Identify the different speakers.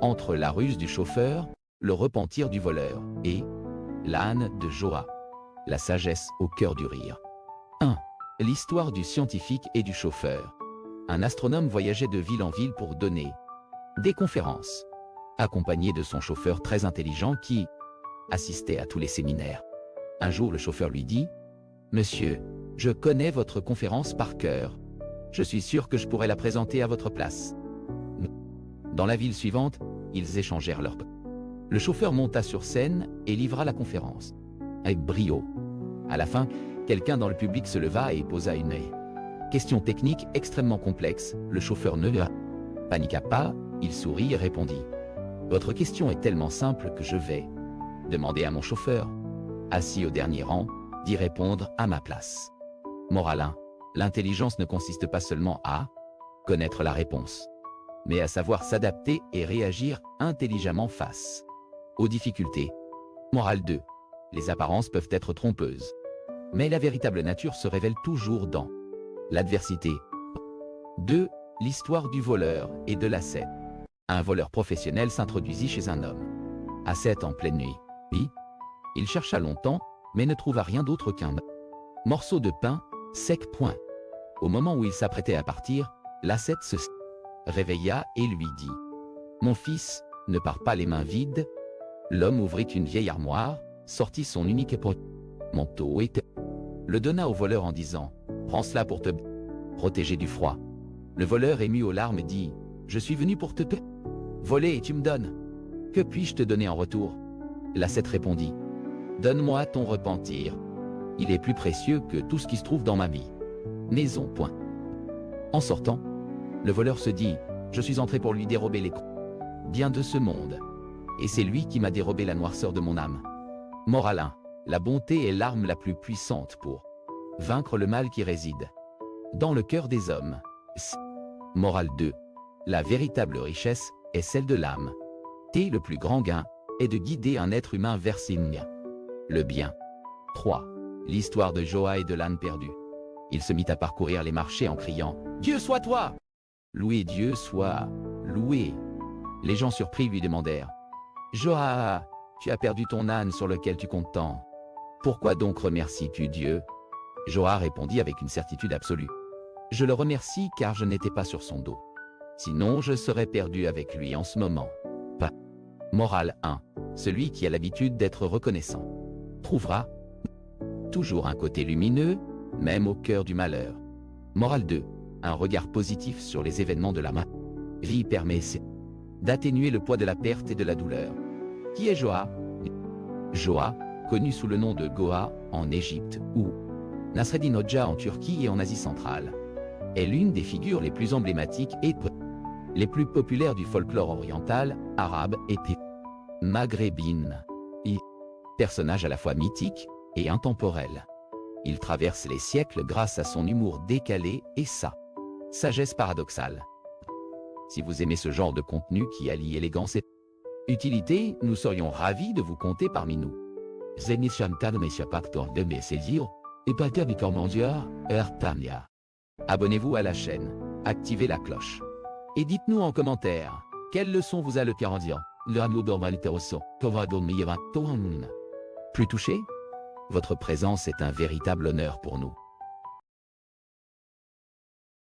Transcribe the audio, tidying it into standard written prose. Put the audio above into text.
Speaker 1: Entre la ruse du chauffeur, le repentir du voleur, et l'âne de Joa, la sagesse au cœur du rire. 1. L'histoire du scientifique et du chauffeur. Un astronome voyageait de ville en ville pour donner des conférences, accompagné de son chauffeur très intelligent qui assistait à tous les séminaires. Un jour, le chauffeur lui dit « Monsieur, je connais votre conférence par cœur. Je suis sûr que je pourrais la présenter à votre place. » Dans la ville suivante, ils échangèrent leurs... Le chauffeur monta sur scène et livra la conférence, avec brio. À la fin, quelqu'un dans le public se leva et posa une question technique extrêmement complexe. Le chauffeur ne paniqua pas, il sourit et répondit « Votre question est tellement simple que je vais demander à mon chauffeur, assis au dernier rang, d'y répondre à ma place. » Morale 1. L'intelligence ne consiste pas seulement à connaître la réponse, mais à savoir s'adapter et réagir intelligemment face aux difficultés. Morale 2. Les apparences peuvent être trompeuses, mais la véritable nature se révèle toujours dans l'adversité. 2. L'histoire du voleur et de l'ascète. Un voleur professionnel s'introduisit chez un homme. Ascète en pleine nuit. Puis, il chercha longtemps, mais ne trouva rien d'autre qu'un morceau de pain sec. Au moment où il s'apprêtait à partir, l'ascète se réveilla et lui dit « Mon fils, ne pars pas les mains vides. » L'homme ouvrit une vieille armoire, sortit son unique manteau et le donna au voleur en disant « Prends cela pour te protéger du froid. » Le voleur, ému aux larmes, dit « Je suis venu pour te voler et tu me donnes. Que puis-je te donner en retour ?» L'ascète répondit « Donne-moi ton repentir. Il est plus précieux que tout ce qui se trouve dans ma vie. Maison. » En sortant, le voleur se dit « Je suis entré pour lui dérober les biens de ce monde. Et c'est lui qui m'a dérobé la noirceur de mon âme. » Morale 1. La bonté est l'arme la plus puissante pour vaincre le mal qui réside dans le cœur des hommes. Morale 2. La véritable richesse est celle de l'âme. Et le plus grand gain est de guider un être humain vers le bien. 3. L'histoire de Joa et de l'âne perdu. Il se mit à parcourir les marchés en criant « Dieu soit toi !» Loué Dieu soit loué. Les gens surpris lui demandèrent « Joa, tu as perdu ton âne sur lequel tu comptes tant. Pourquoi donc remercies-tu Dieu ?» Joa répondit avec une certitude absolue « Je le remercie car je n'étais pas sur son dos. Sinon je serais perdu avec lui en ce moment. » Pas. Morale 1. Celui qui a l'habitude d'être reconnaissant trouvera toujours un côté lumineux, même au cœur du malheur. Morale 2. Un regard positif sur les événements de la vie permet d'atténuer le poids de la perte et de la douleur. Qui est Joa? Joa, connu sous le nom de Goa en Égypte ou Nasreddin Hoxha en Turquie et en Asie centrale, est l'une des figures les plus emblématiques et les plus populaires du folklore oriental, arabe et maghrébine. Personnage à la fois mythique et intemporel. Il traverse les siècles grâce à son humour décalé et sa sagesse paradoxale. Si vous aimez ce genre de contenu qui allie élégance et utilité, nous serions ravis de vous compter parmi nous. Abonnez-vous à la chaîne, activez la cloche. Et dites-nous en commentaire, quelle leçon vous a le Karandian? Plus touché? Votre présence est un véritable honneur pour nous.